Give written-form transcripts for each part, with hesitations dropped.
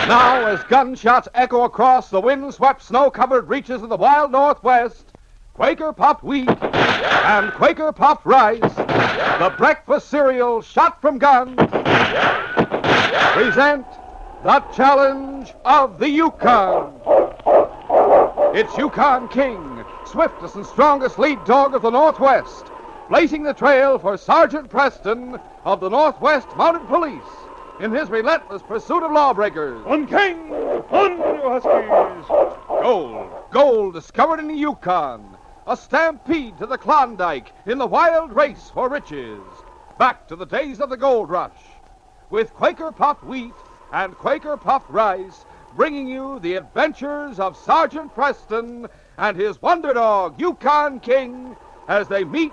Now, as gunshots echo across the wind-swept, snow-covered reaches of the wild Northwest, Quaker Puffed Wheat and Quaker Puffed Rice, the breakfast cereal shot from guns, present the challenge of the Yukon. It's Yukon King, swiftest and strongest lead dog of the Northwest, blazing the trail for Sergeant Preston of the Northwest Mounted Police in his relentless pursuit of lawbreakers. On King! On, you Huskies! Gold discovered in the Yukon. A stampede to the Klondike in the wild race for riches. Back to the days of the gold rush. With Quaker Puffed Wheat and Quaker Puffed Rice, bringing you the adventures of Sergeant Preston and his wonder dog, Yukon King, as they meet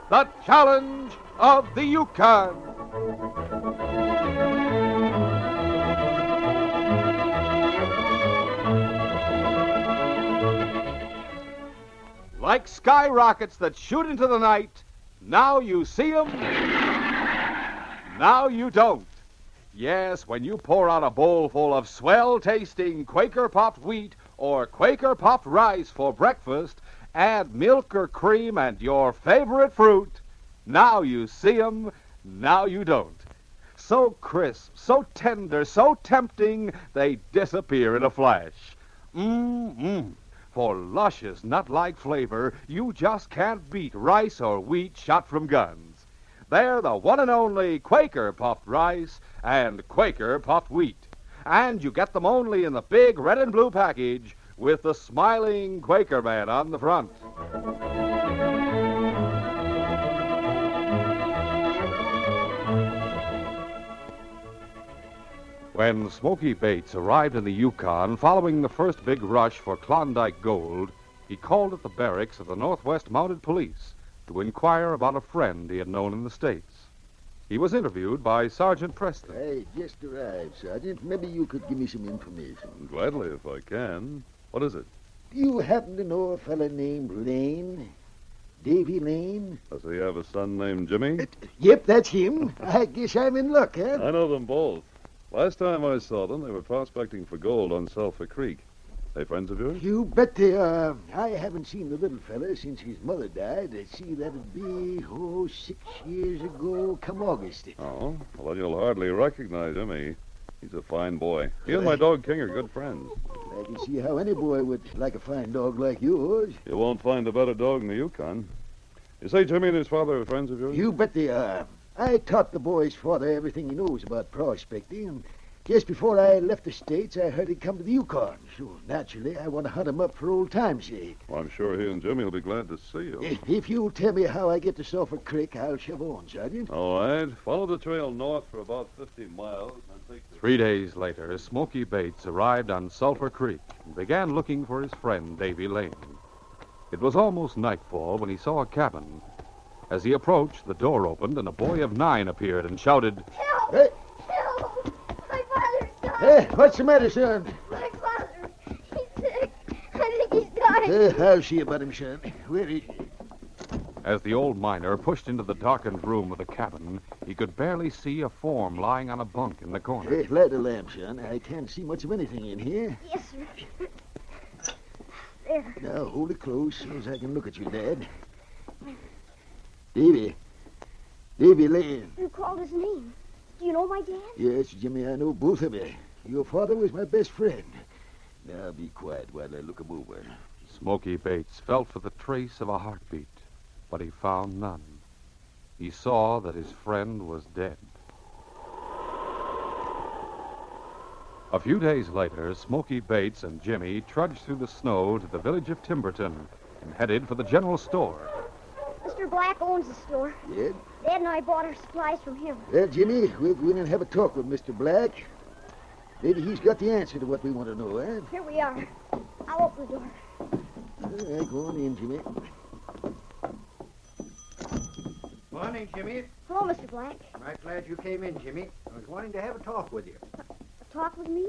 the challenge of the Yukon. Like skyrockets that shoot into the night, now you see 'em, now you don't. Yes, when you pour out a bowl full of swell-tasting Quaker Puffed Wheat or Quaker Puffed Rice for breakfast, add milk or cream and your favorite fruit, now you see 'em, now you don't. So crisp, so tender, so tempting, they disappear in a flash. For luscious, nut-like flavor, you just can't beat rice or wheat shot from guns. They're the one and only Quaker Puffed Rice and Quaker Puffed Wheat. And you get them only in the big red and blue package with the smiling Quaker man on the front. When Smoky Bates arrived in the Yukon following the first big rush for Klondike gold, he called at the barracks of the Northwest Mounted Police to inquire about a friend he had known in the States. He was interviewed by Sergeant Preston. I just arrived, Sergeant. Maybe you could give me some information. Gladly, if I can. What is it? Do you happen to know a fella named Lane? Davy Lane? Does he have a son named Jimmy? Yep, that's him. I guess I'm in luck, huh? I know them both. Last time I saw them, they were prospecting for gold on Sulphur Creek. They friends of yours? You bet they are. I haven't seen the little fella since his mother died. See, that'd be, 6 years ago, come August. Oh, well, then you'll hardly recognize him. He's a fine boy. He and my dog King are good friends. I can see how any boy would like a fine dog like yours. You won't find a better dog in the Yukon. You say Jimmy and his father are friends of yours? You bet they are. I taught the boy's father everything he knows about prospecting, and just before I left the States, I heard he'd come to the Yukon. So, naturally, I want to hunt him up for old time's sake. Well, I'm sure he and Jimmy will be glad to see you. If you'll tell me how I get to Sulphur Creek, I'll shove on, Sergeant. All right. Follow the trail north for about 50 miles. And take the... 3 days later, Smoky Bates arrived on Sulphur Creek and began looking for his friend, Davy Lane. It was almost nightfall when he saw a cabin. As he approached, the door opened and a boy of 9 appeared and shouted, Help! Hey. Help! My father's dying! Hey, what's the matter, son? My father, he's sick. I think he's dying. I'll see about him, son. Where is he? As the old miner pushed into the darkened room of the cabin, he could barely see a form lying on a bunk in the corner. Hey, light the lamp, son. I can't see much of anything in here. Yes, sir. There. Now, hold it close so as I can look at you, Dad. Davy Lane. You called his name. Do you know my dad? Yes, Jimmy, I know both of you. Your father was my best friend. Now, be quiet while I look him over. Smoky Bates felt for the trace of a heartbeat, but he found none. He saw that his friend was dead. A few days later, Smoky Bates and Jimmy trudged through the snow to the village of Timberton and headed for the general store. Mr. Black owns the store. Yeah? Dad and I bought our supplies from him. Well, Jimmy, we'll go in and have a talk with Mr. Black. Maybe he's got the answer to what we want to know, eh? Here we are. I'll open the door. All right, go on in, Jimmy. Morning, Jimmy. Hello, Mr. Black. Right glad you came in, Jimmy. I was wanting to have a talk with you. A talk with me?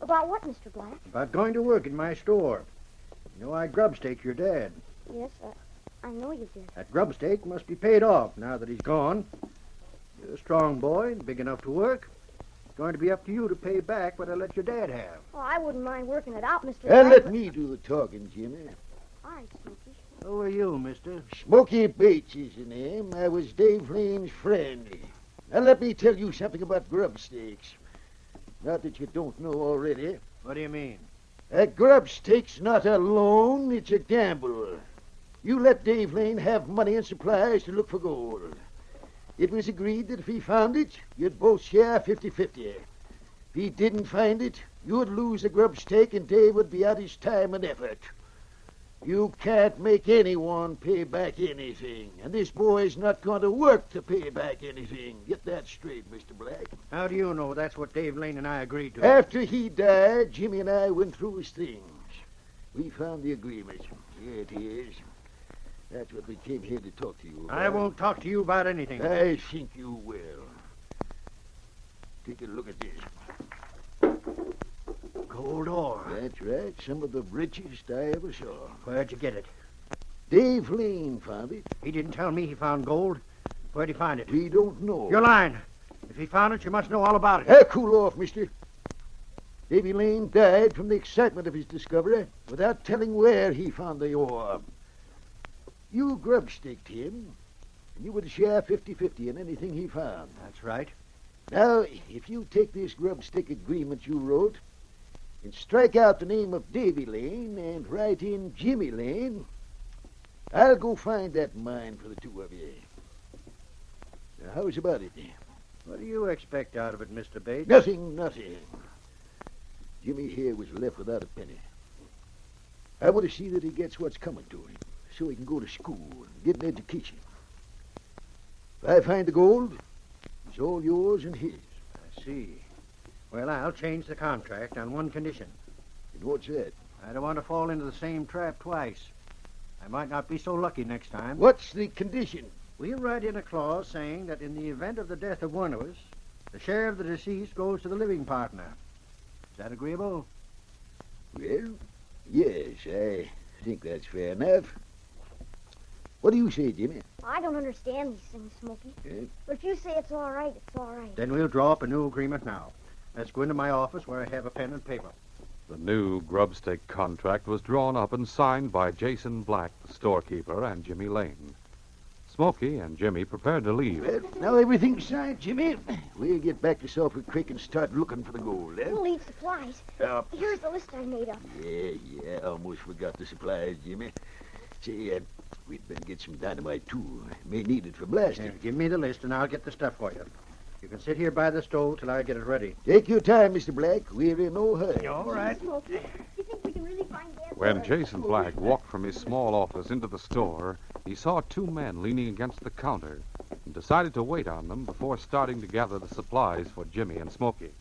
About what, Mr. Black? About going to work in my store. You know I grubstaked your dad. Yes, I know you did. That grubstake must be paid off now that he's gone. You're a strong boy and big enough to work. going to be up to you to pay back what I let your dad have. Oh, I wouldn't mind working it out, Mr. And Black, let me do the talking, Jimmy. All right, Smoky. Who are you, mister? Smoky Bates is the name. I was Dave Lane's friend. Now let me tell you something about grub stakes. Not that you don't know already. What do you mean? A grub stake's not a loan, it's a gamble. You let Dave Lane have money and supplies to look for gold. It was agreed that if he found it, you'd both share 50-50. If he didn't find it, you'd lose the grub stake and Dave would be out his time and effort. You can't make anyone pay back anything, and this boy's not going to work to pay back anything. Get that straight, Mr. Black. How do you know that's what Dave Lane and I agreed to? After he died, Jimmy and I went through his things. We found the agreement. Here it is. That's what we came here to talk to you about. I won't talk to you about anything. I think you will. Take a look at this. Gold ore. That's right. Some of the richest I ever saw. Where'd you get it? Dave Lane found it. He didn't tell me he found gold. Where'd he find it? We don't know. You're lying. If he found it, you must know all about it. Hey, cool off, mister. Davy Lane died from the excitement of his discovery without telling where he found the ore. You grub-staked him, and you would share 50-50 in anything he found. That's right. Now, if you take this grub-stick agreement you wrote and strike out the name of Davy Lane and write in Jimmy Lane, I'll go find that mine for the two of you. Now, how's about it? What do you expect out of it, Mr. Bates? Nothing. Jimmy here was left without a penny. I want to see that he gets what's coming to him, so he can go to school and get an education. If I find the gold, it's all yours and his. I see. Well, I'll change the contract on one condition. And what's that? I don't want to fall into the same trap twice. I might not be so lucky next time. What's the condition? We'll write in a clause saying that in the event of the death of one of us, the share of the deceased goes to the living partner. Is that agreeable? Well, yes, I think that's fair enough. What do you say, Jimmy? I don't understand these things, Smoky. Eh? But if you say it's all right, it's all right. Then we'll draw up a new agreement now. Let's go into my office where I have a pen and paper. The new grubstake contract was drawn up and signed by Jason Black, the storekeeper, and Jimmy Lane. Smoky and Jimmy prepared to leave. Well, now everything's signed, Jimmy. We'll get back to Sulphur Creek and start looking for the gold, eh? We'll need supplies. Uh, Here's the list I made up. Yeah, almost forgot the supplies, Jimmy. Say, we'd better get some dynamite, too. May need it for blasting. Here, give me the list and I'll get the stuff for you. You can sit here by the stove till I get it ready. Take your time, Mr. Black. We're in no hurry. All right. Smoky, you think we can really find Dad? When Jason Black walked from his small office into the store, he saw two men leaning against the counter and decided to wait on them before starting to gather the supplies for Jimmy and Smoky.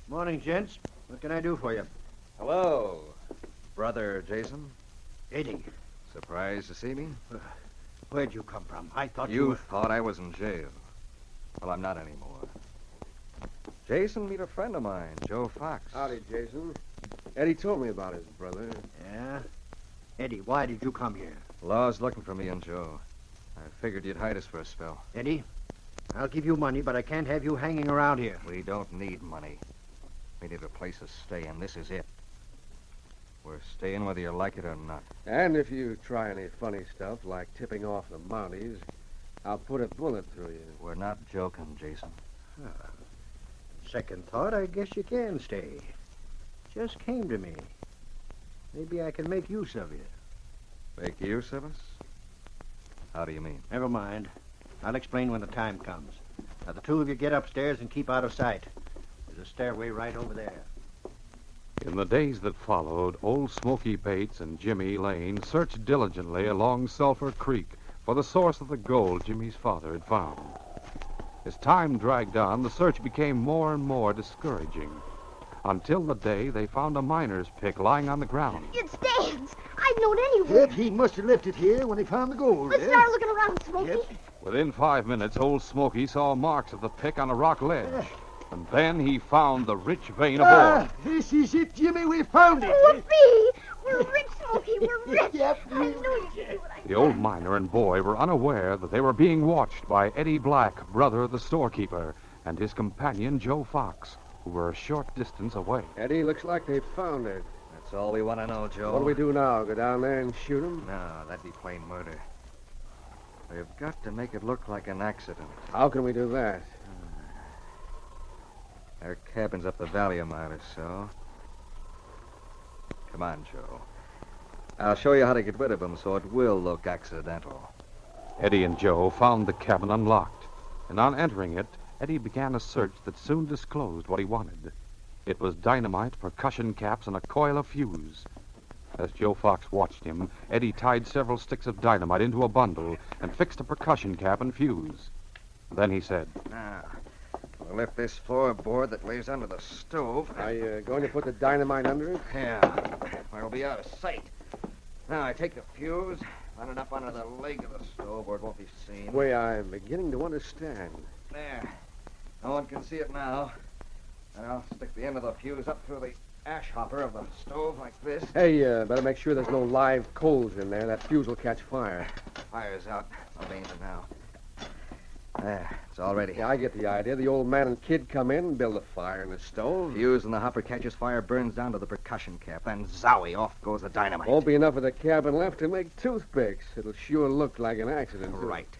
Morning, gents. What can I do for you? Hello, Brother Jason. Eddie, Surprised to see me? where'd you come from? I thought You were... thought I was in jail. Well, I'm not anymore. Jason, meet a friend of mine, Joe Fox. Howdy, Jason. Eddie told me about his brother. Yeah? Eddie, why did you come here? Law's looking for me and Joe. I figured you'd hide us for a spell. Eddie, I'll give you money, but I can't have you hanging around here. We don't need money. We need a place to stay, and this is it. We're staying whether you like it or not. And if you try any funny stuff, like tipping off the Mounties, I'll put a bullet through you. We're not joking, Jason. Second thought, I guess you can stay. Just came to me. Maybe I can make use of you. Make use of us? How do you mean? Never mind. I'll explain when the time comes. Now, the two of you get upstairs and keep out of sight. There's a stairway right over there. In the days that followed, old Smoky Bates and Jimmy Lane searched diligently along Sulphur Creek for the source of the gold Jimmy's father had found. As time dragged on, the search became more and more discouraging, until the day they found a miner's pick lying on the ground. It's Dad's. I'd know it anywhere. Yep, he must have left it here when he found the gold. Let's eh? start looking around, Smoky. Yep. Within 5 minutes, old Smoky saw marks of the pick on a rock ledge. And then he found the rich vein of ore. This is it, Jimmy. We found it. Whoopee! We're rich, Smoky. We're rich. Yep. I knew you could do it. The old miner and boy were unaware that they were being watched by Eddie Black, brother of the storekeeper, and his companion, Joe Fox. who were a short distance away. Eddie, looks like they found it. That's all we want to know, Joe. What do we do now? Go down there and shoot him? No, that'd be plain murder. We've got to make it look like an accident. How can we do that? Our cabin's up the valley a mile or so. Come on, Joe. I'll show you how to get rid of him so it will look accidental. Eddie and Joe found the cabin unlocked, and on entering it, Eddie began a search that soon disclosed what he wanted. It was dynamite, percussion caps, and a coil of fuse. As Joe Fox watched him, Eddie tied several sticks of dynamite into a bundle and fixed a percussion cap and fuse. Then he said, Now, we'll lift this floorboard that lays under the stove. Are you going to put the dynamite under it? Yeah, where it'll be out of sight. Now, I take the fuse, run it up under the leg of the stove where it won't be seen. Wait, I'm beginning to understand. There. No one can see it now. And I'll stick the end of the fuse up through the ash hopper of the stove like this. Hey, better make sure there's no live coals in there. That fuse will catch fire. Fire's out. No danger now. There, it's all ready. Yeah, I get the idea. The old man and kid come in and build a fire in the stove. Fuse in the hopper catches fire, burns down to the percussion cap. Then, zowie, off goes the dynamite. Won't be enough of the cabin left to make toothpicks. It'll sure look like an accident, too. Right.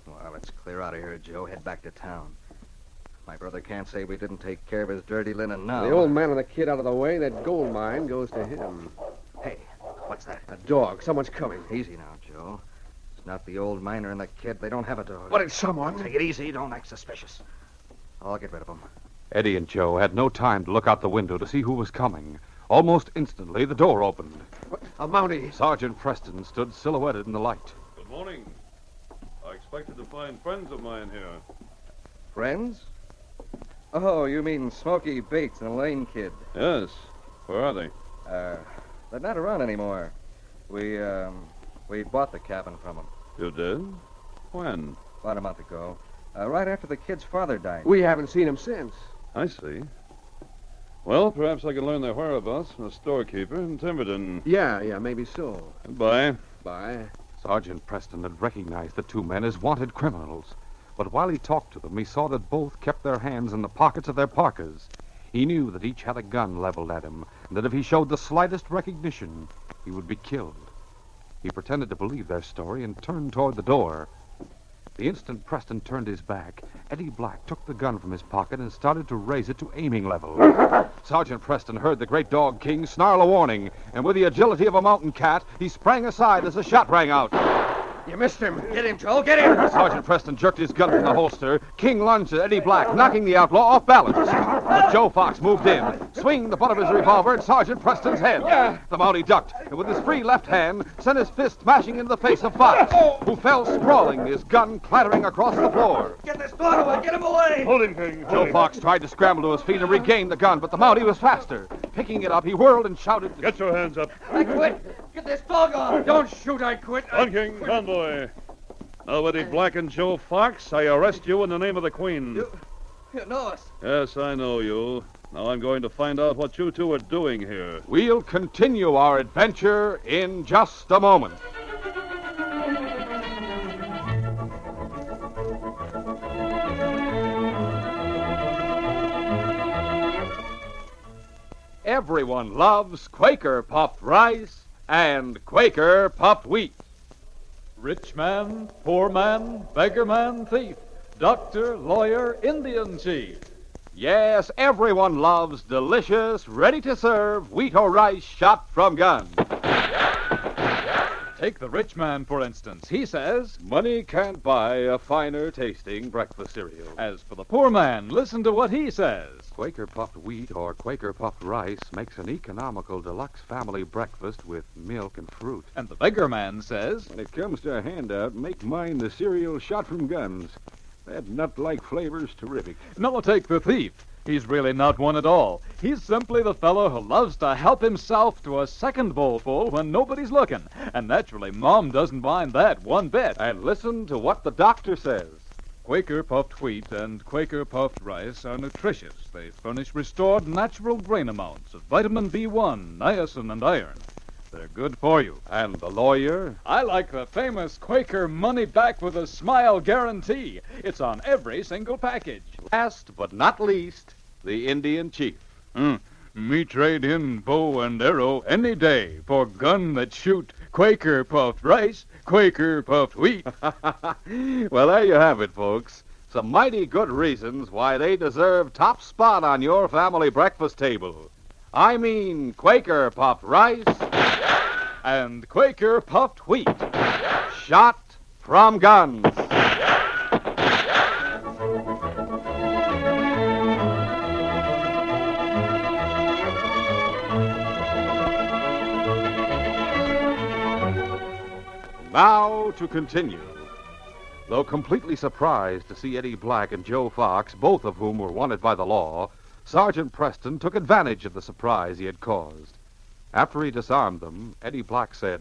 Well, let's clear out of here, Joe. Head back to town. My brother can't say we didn't take care of his dirty linen now. The old man and the kid out of the way, that gold mine goes to him. Hey, what's that? A dog. Someone's coming. Easy now, Joe. It's not the old miner and the kid. They don't have a dog. What, it's someone? Take it easy. Don't act suspicious. I'll get rid of them. Eddie and Joe had no time to look out the window to see who was coming. Almost instantly, the door opened. What? A Mountie. Sergeant Preston stood silhouetted in the light. Good morning. I expected to find friends of mine here. Friends? Oh, you mean Smoky Bates and Lane Kid. Yes. Where are they? They're not around anymore. We bought the cabin from them You did? When? about a month ago. Right after the kid's father died. We haven't seen him since. I see. Well, perhaps I can learn their whereabouts from a storekeeper in Timberton. Yeah, maybe so. Goodbye. Bye. Sergeant Preston had recognized the two men as wanted criminals. But while he talked to them, he saw that both kept their hands in the pockets of their parkas. He knew that each had a gun leveled at him, and that if he showed the slightest recognition, he would be killed. He pretended to believe their story and turned toward the door. The instant Preston turned his back, Eddie Black took the gun from his pocket and started to raise it to aiming level. Sergeant Preston heard the great dog King snarl a warning, and with the agility of a mountain cat, he sprang aside as a shot rang out. You missed him. Get him, Joe. Get him. Sergeant Preston jerked his gun from the holster. King lunged at Eddie Black, knocking the outlaw off balance. But Joe Fox moved in, swinging the butt of his revolver at Sergeant Preston's head. The Mountie ducked, and with his free left hand, sent his fist smashing into the face of Fox, who fell sprawling, his gun clattering across the floor. Get this dog away. Get him away. Hold him, King. Joe Fox tried to scramble to his feet and regain the gun, but the Mountie was faster. Picking it up, he whirled and shouted, Get your hands up. I quit. Get this dog off. Don't shoot, I quit. On, King. Convoy. Now, Eddie Black and Joe Fox, I arrest you in the name of the Queen. You know us. Yes, I know you. Now I'm going to find out what you two are doing here. We'll continue our adventure in just a moment. Everyone loves Quaker puffed rice and Quaker puffed wheat. Rich man, poor man, beggar man, thief, doctor, lawyer, Indian chief. Yes, everyone loves delicious, ready-to-serve wheat or rice shot from guns. Take the rich man, for instance. He says, Money can't buy a finer-tasting breakfast cereal. as for the poor man, listen to what he says. Quaker puffed wheat or Quaker puffed rice makes an economical deluxe family breakfast with milk and fruit. And the beggar man says, When it comes to a handout, make mine the cereal shot from guns. That nut-like flavor's terrific. no, take the thief. He's really not one at all. He's simply the fellow who loves to help himself to a second bowlful when nobody's looking. And naturally, Mom doesn't mind that one bit. And listen to what the doctor says. Quaker puffed wheat and Quaker puffed rice are nutritious. They furnish restored natural grain amounts of vitamin B1, niacin, and iron. They're good for you. And the lawyer? I like the famous Quaker money back with a smile guarantee. It's on every single package. Last but not least, the Indian chief. Me trade in bow and arrow any day for gun that shoot Quaker puffed rice, Quaker puffed wheat. Well, there you have it, folks. Some mighty good reasons why they deserve top spot on your family breakfast table. I mean Quaker puffed rice And Quaker puffed wheat. shot from guns. Now to continue. Though completely surprised to see Eddie Black and Joe Fox, both of whom were wanted by the law, Sergeant Preston took advantage of the surprise he had caused. After he disarmed them, Eddie Black said,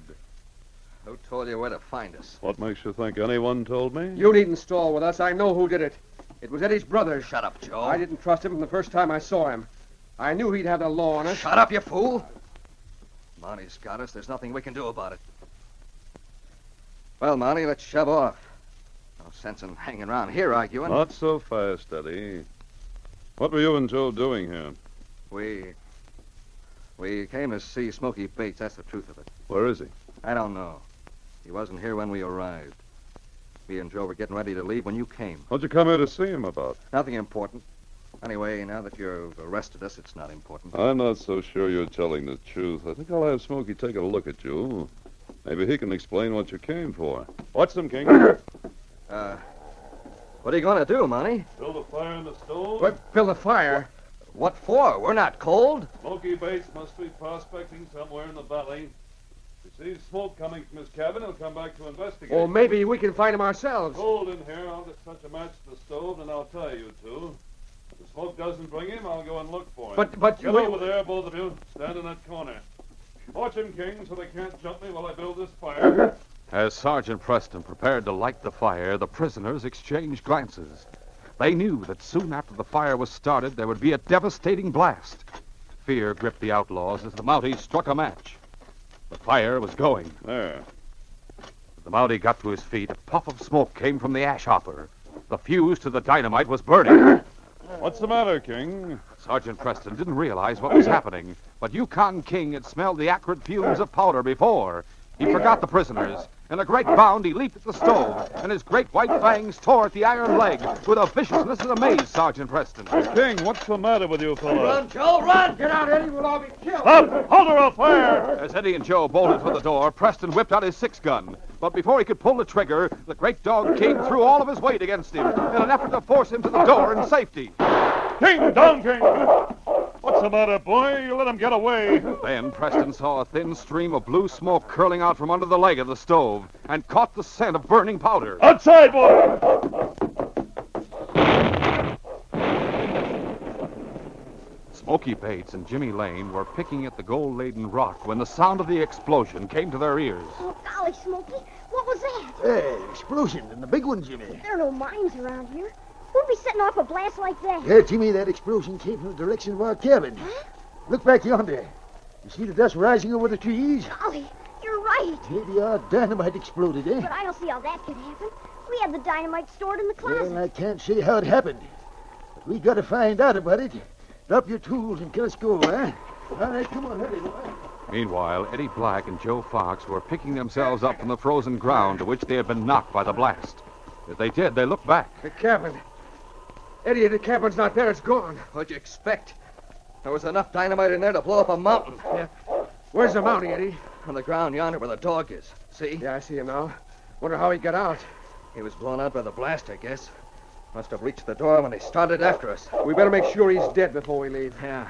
Who told you where to find us? What makes you think anyone told me? You needn't stall with us. I know who did it. It was Eddie's brother. Shut up, Joe. I didn't trust him from the first time I saw him. I knew he'd have the law on us. Shut up, you fool. Monty's got us. There's nothing we can do about it. Well, Monty, let's shove off. No sense in hanging around here arguing. Not so fast, Eddie. What were you and Joe doing here? We came to see Smoky Bates. That's the truth of it. Where is he? I don't know. He wasn't here when we arrived. Me and Joe were getting ready to leave when you came. What'd you come here to see him about? Nothing important. Anyway, now that you've arrested us, it's not important. I'm not so sure you're telling the truth. I think I'll have Smoky take a look at you. Maybe he can explain what you came for. Watch them, King. What are you going to do, Monty? Build a fire in the stove? What, build a fire? What for? We're not cold. Smoky Bates must be prospecting somewhere in the valley. If he sees smoke coming from his cabin, he'll come back to investigate. Or maybe we can find him ourselves. Cold in here. I'll just touch a match to the stove, and I'll tie you two. If the smoke doesn't bring him, I'll go and look for him. But Get over there, both of you. Stand in that corner. Watch him, King, so they can't jump me while I build this fire. As Sergeant Preston prepared to light the fire, the prisoners exchanged glances. They knew that soon after the fire was started, there would be a devastating blast. Fear gripped the outlaws as the Mounties struck a match. The fire was going. There. As the Mountie got to his feet, a puff of smoke came from the ash hopper. The fuse to the dynamite was burning. What's the matter, King? Sergeant Preston didn't realize what was happening, but Yukon King had smelled the acrid fumes of powder before. He forgot the prisoners. In a great bound, he leaped at the stove, and his great white fangs tore at the iron leg with a viciousness that amazed Sergeant Preston. King, what's the matter with you fellows? Run, Joe, run! Get out, Eddie. We'll all be killed. Stop! Hold her, I'll fire! As Eddie and Joe bolted for the door, Preston whipped out his 6-gun. But before he could pull the trigger, the great dog King threw all of his weight against him in an effort to force him to the door in safety. King, down, King! What's the matter, boy? You let him get away. Then Preston saw a thin stream of blue smoke curling out from under the leg of the stove and caught the scent of burning powder. Outside, boy! Smoky Bates and Jimmy Lane were picking at the gold-laden rock when the sound of the explosion came to their ears. Oh, golly, Smokey. What was that? Hey, explosion, and the big one, Jimmy. There are no mines around here. Who'd be setting off a blast like that? Yeah, Jimmy, that explosion came from the direction of our cabin. Huh? Look back yonder. You see the dust rising over the trees? Golly, you're right. Maybe our dynamite exploded, eh? But I don't see how that could happen. We had the dynamite stored in the closet. Well, I can't say how it happened. But we got to find out about it. Drop your tools and let us go, huh? All right, come on, hurry, boy. Meanwhile, Eddie Black and Joe Fox were picking themselves up from the frozen ground to which they had been knocked by the blast. As they did, they looked back. The cabin. Eddie, the cabin's not there. It's gone. What'd you expect? There was enough dynamite in there to blow up a mountain. Yeah. Where's the Mountie, Eddie? On the ground yonder where the dog is. See? Yeah, I see him now. Wonder how he got out. He was blown out by the blast, I guess. Must have reached the door when they started after us. We better make sure he's dead before we leave. Yeah.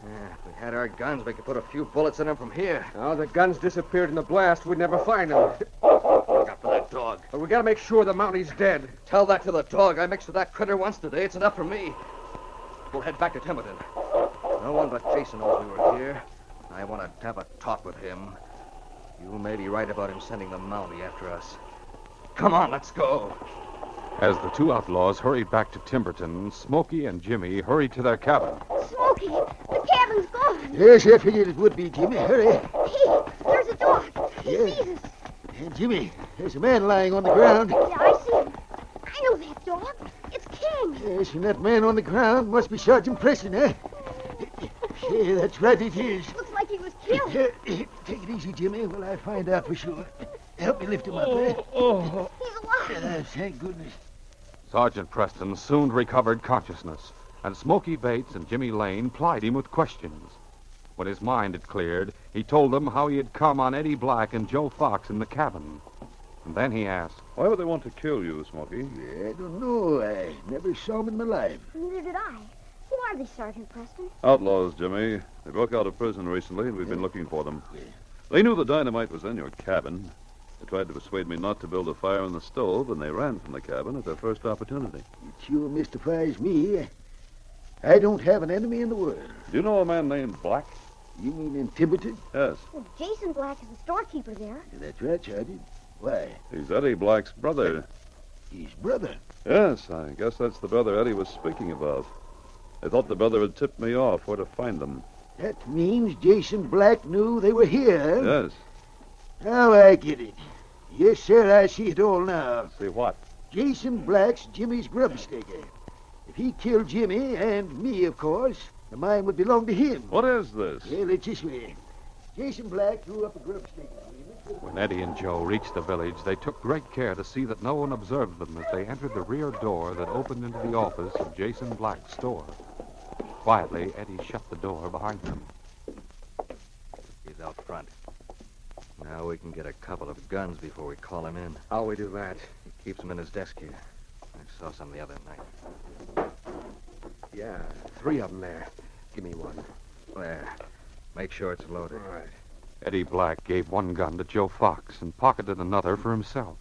If we had our guns, we could put a few bullets in him from here. Now, the guns disappeared in the blast. We'd never find them. Look out for that dog. But we gotta make sure the Mountie's dead. Tell that to the dog. I mixed with that critter once today. It's enough for me. We'll head back to Timberton. No one but Jason knows we were here. I want to have a talk with him. You may be right about him sending the Mountie after us. Come on, let's go. As the two outlaws hurried back to Timberton, Smoky and Jimmy hurried to their cabin. Smokey, the cabin's gone. Yes, I figured it would be, Jimmy. Hurry. Hey, there's a dog. He Yeah. sees us. Hey, Jimmy, there's a man lying on the ground. Yeah, I see him. I know that dog. It's King. Yes, and that man on the ground must be Sergeant Preston, eh? Yeah, that's right, it is. Looks like he was killed. Take it easy, Jimmy, while I find out for sure. Help me lift him up, eh? He's alive. Thank goodness. Sergeant Preston soon recovered consciousness, and Smoky Bates and Jimmy Lane plied him with questions. When his mind had cleared, he told them how he had come on Eddie Black and Joe Fox in the cabin. And then he asked, Why would they want to kill you, Smoky? I don't know. I never saw him in my life. Neither did I. Who are they, Sergeant Preston? Outlaws, Jimmy. They broke out of prison recently, and we've been looking for them. They knew the dynamite was in your cabin. They tried to persuade me not to build a fire in the stove, and they ran from the cabin at their first opportunity. It sure mystifies me. I don't have an enemy in the world. Do you know a man named Black? You mean in Tiverton? Yes. Well, Jason Black is the storekeeper there. That's right, Sergeant. Why? He's Eddie Black's brother. His brother. Yes, I guess that's the brother Eddie was speaking about. I thought the brother had tipped me off where to find them. That means Jason Black knew they were here. Yes. Now I get it. Yes, sir, I see it all now. See what? Jason Black's Jimmy's grub staker. If he killed Jimmy, and me, of course, the mine would belong to him. What is this? Well, it's this way. Jason Black drew up a grub staker agreement. when Eddie and Joe reached the village, they took great care to see that no one observed them as they entered the rear door that opened into the office of Jason Black's store. Quietly, Eddie shut the door behind them. He's out front. Now we can get a couple of guns before we call him in. How'll we do that? He keeps them in his desk here. I saw some the other night. Yeah, 3 of them there. Give me one. There. Make sure it's loaded. All right. Eddie Black gave one gun to Joe Fox and pocketed another for himself.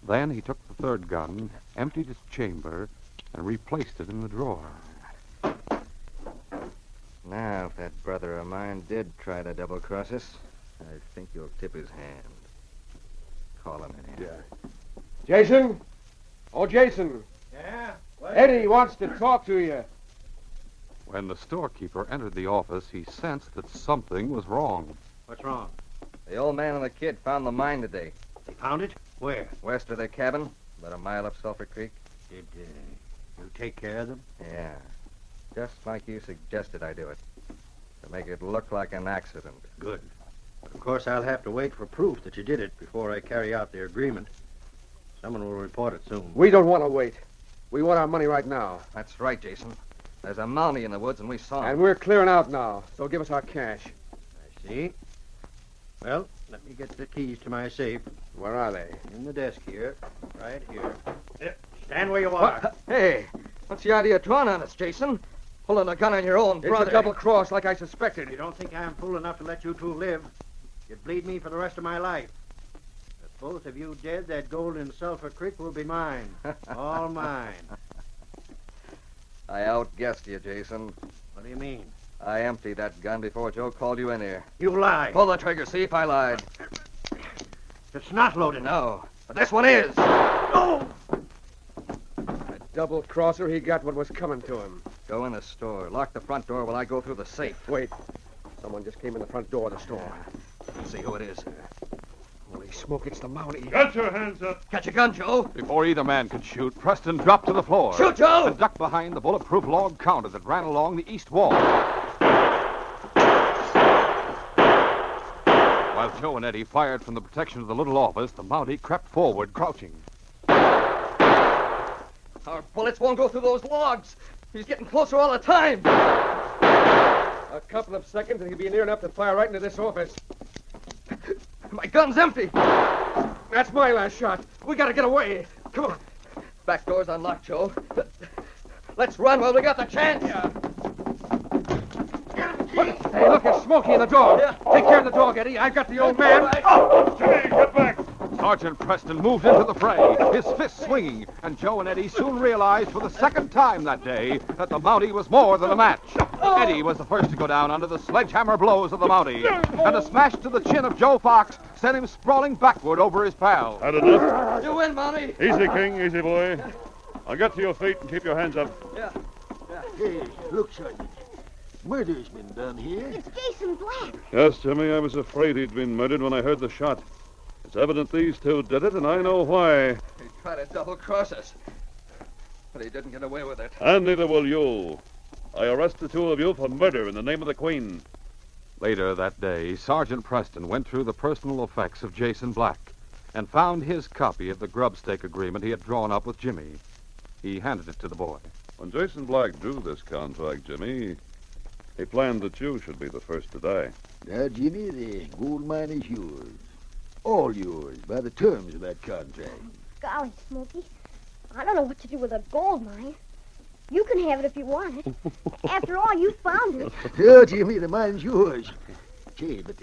Then he took the third gun, emptied its chamber, and replaced it in the drawer. Now, if that brother of mine did try to double-cross us, I think you'll tip his hand. Call him in here. Yeah. Jason? Oh, Jason. Yeah? Eddie wants to talk to you. When the storekeeper entered the office, he sensed that something was wrong. What's wrong? The old man and the kid found the mine today. They found it? Where? West of their cabin, about a mile up Sulphur Creek. Did you take care of them? Yeah. Just like you suggested I do it. To make it look like an accident. Good. But of course, I'll have to wait for proof that you did it before I carry out the agreement. Someone will report it soon. We don't want to wait. We want our money right now. That's right, Jason. There's a Mountie in the woods, and we saw him. And we're clearing out now, so give us our cash. I see. Well, let me get the keys to my safe. Where are they? In the desk here. Right here. Stand where you are. Hey, what's the idea of drawing on us, Jason? Pulling a gun on your own brother. It's a double cross like I suspected. You don't think I'm fool enough to let you two live? You'd bleed me for the rest of my life. With both of you dead, that gold in Sulphur Creek will be mine. All mine. I outguessed you, Jason. What do you mean? I emptied that gun before Joe called you in here. You lied. Pull the trigger, see if I lied. It's not loaded. No, but this one is. No! A double crosser, he got what was coming to him. Go in the store. Lock the front door while I go through the safe. Wait. Someone just came in the front door of the store. Let's see who it is. Holy smoke, it's the Mountie. Get your hands up. Catch a gun, Joe. Before either man could shoot, Preston dropped to the floor. Shoot, Joe! And ducked behind the bulletproof log counter that ran along the east wall. While Joe and Eddie fired from the protection of the little office, the Mountie crept forward, crouching. Our bullets won't go through those logs. He's getting closer all the time. A couple of seconds and he'll be near enough to fire right into this office. My gun's empty. That's my last shot. We gotta get away. Come on. Back door's unlocked, Joe. Let's run while we got the chance. Yeah. Hey, look, it's Smokey and the dog. Yeah. Take care of the dog, Eddie. I've got the old man. Oh, Jimmy, get back. Sergeant Preston moved into the fray, his fists swinging, and Joe and Eddie soon realized for the second time that day that the Mountie was more than a match. Eddie was the first to go down under the sledgehammer blows of the Mountie, and a smash to the chin of Joe Fox sent him sprawling backward over his pal. Had enough? You win, Mountie. Easy, King, easy, boy. Now get to your feet and keep your hands up. Yeah. Hey, look, Sergeant. Murder's been done here. It's Jason Black. Yes, Jimmy, I was afraid he'd been murdered when I heard the shot. It's evident these two did it, and I know why. He tried to double-cross us. But he didn't get away with it. And neither will you. I arrest the two of you for murder in the name of the Queen. Later that day, Sergeant Preston went through the personal effects of Jason Black and found his copy of the grubstake agreement he had drawn up with Jimmy. He handed it to the boy. When Jason Black drew this contract, Jimmy, he planned that you should be the first to die. Now, Jimmy, the gold mine is yours. All yours by the terms of that contract. Golly, Smoky. I don't know what to do with a gold mine. You can have it if you want it. After all, you found it. Oh, Jimmy, the mine's yours. Say, but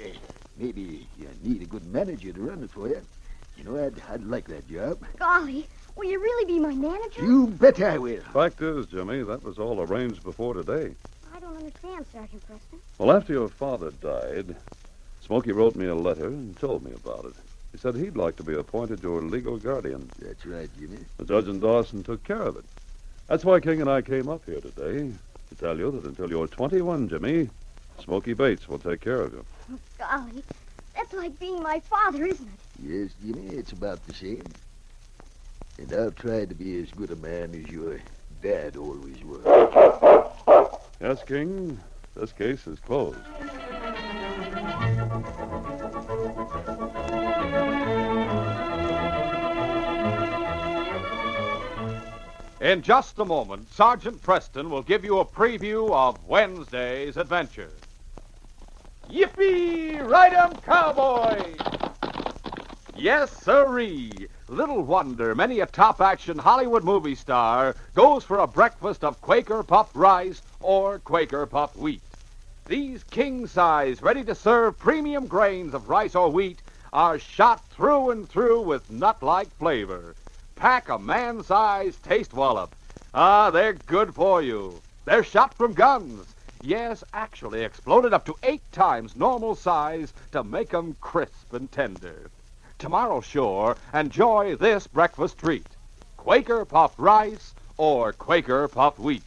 maybe you need a good manager to run it for you. You know, I'd like that job. Golly, will you really be my manager? You bet I will. Fact is, Jimmy, that was all arranged before today. I don't understand, Sergeant Preston. Well, after your father died, Smokey wrote me a letter and told me about it. He said he'd like to be appointed your legal guardian. That's right, Jimmy. The judge and Dawson took care of it. That's why King and I came up here today, to tell you that until you're 21, Jimmy, Smokey Bates will take care of you. Oh, golly, that's like being my father, isn't it? Yes, Jimmy, it's about the same. And I'll try to be as good a man as your dad always was. Yes, King, this case is closed. In just a moment, Sergeant Preston will give you a preview of Wednesday's adventure. Yippee! Ride 'em, cowboy! Yes, sirree. Little wonder many a top-action Hollywood movie star goes for a breakfast of Quaker puffed rice or Quaker puffed wheat. These king-size, ready-to-serve premium grains of rice or wheat are shot through and through with nut-like flavor. Pack a man-sized taste wallop. Ah, they're good for you. They're shot from guns. Yes, actually exploded up to 8 times normal size to make 'em crisp and tender. Tomorrow, sure, enjoy this breakfast treat. Quaker puffed rice or Quaker puffed wheat.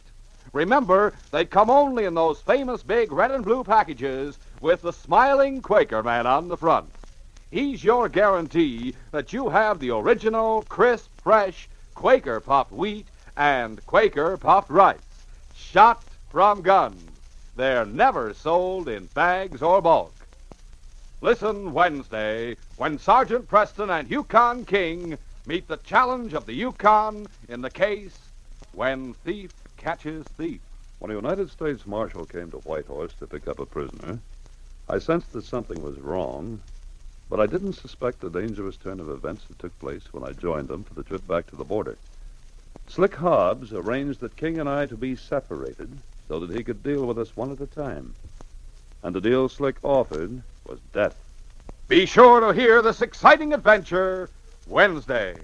Remember, they come only in those famous big red and blue packages with the smiling Quaker man on the front. He's your guarantee that you have the original, crisp, fresh Quaker puffed wheat and Quaker puffed rice. Shot from guns. They're never sold in bags or bulk. Listen Wednesday when Sergeant Preston and Yukon King meet the challenge of the Yukon in the case When Thief Catches Thief. When a United States Marshal came to Whitehorse to pick up a prisoner, I sensed that something was wrong, but I didn't suspect the dangerous turn of events that took place when I joined them for the trip back to the border. Slick Hobbs arranged that King and I to be separated so that he could deal with us one at a time. And the deal Slick offered was death. Be sure to hear this exciting adventure Wednesday.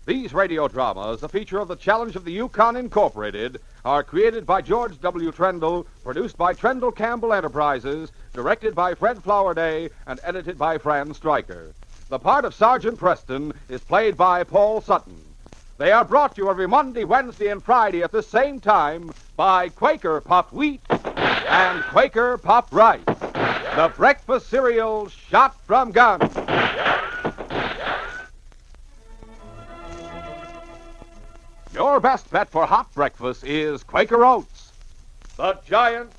These radio dramas, a feature of the Challenge of the Yukon Incorporated, are created by George W. Trendle, produced by Trendle Campbell Enterprises, directed by Fred Flowerday, and edited by Fran Stryker. The part of Sergeant Preston is played by Paul Sutton. They are brought to you every Monday, Wednesday, and Friday at the same time by Quaker Puffed Wheat and Quaker Puffed Rice, the breakfast cereal shot from guns. Your best bet for hot breakfast is Quaker Oats. The giant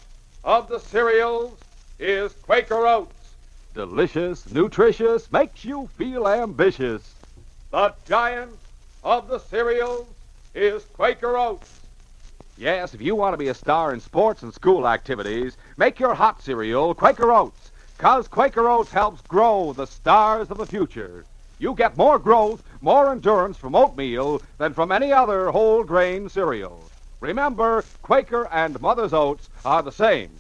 of the cereals is Quaker Oats. Delicious, nutritious, makes you feel ambitious. The giant of the cereals is Quaker Oats. Yes, if you want to be a star in sports and school activities, make your hot cereal Quaker Oats, 'cause Quaker Oats helps grow the stars of the future. You get more growth, more endurance from oatmeal than from any other whole grain cereal. Remember, Quaker and Mother's Oats are the same.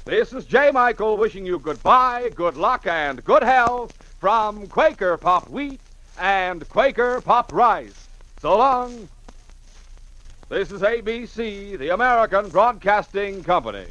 This is J. Michael wishing you goodbye, good luck, and good health from Quaker Puffed Wheat and Quaker Puffed Rice. So long. This is ABC, the American Broadcasting Company.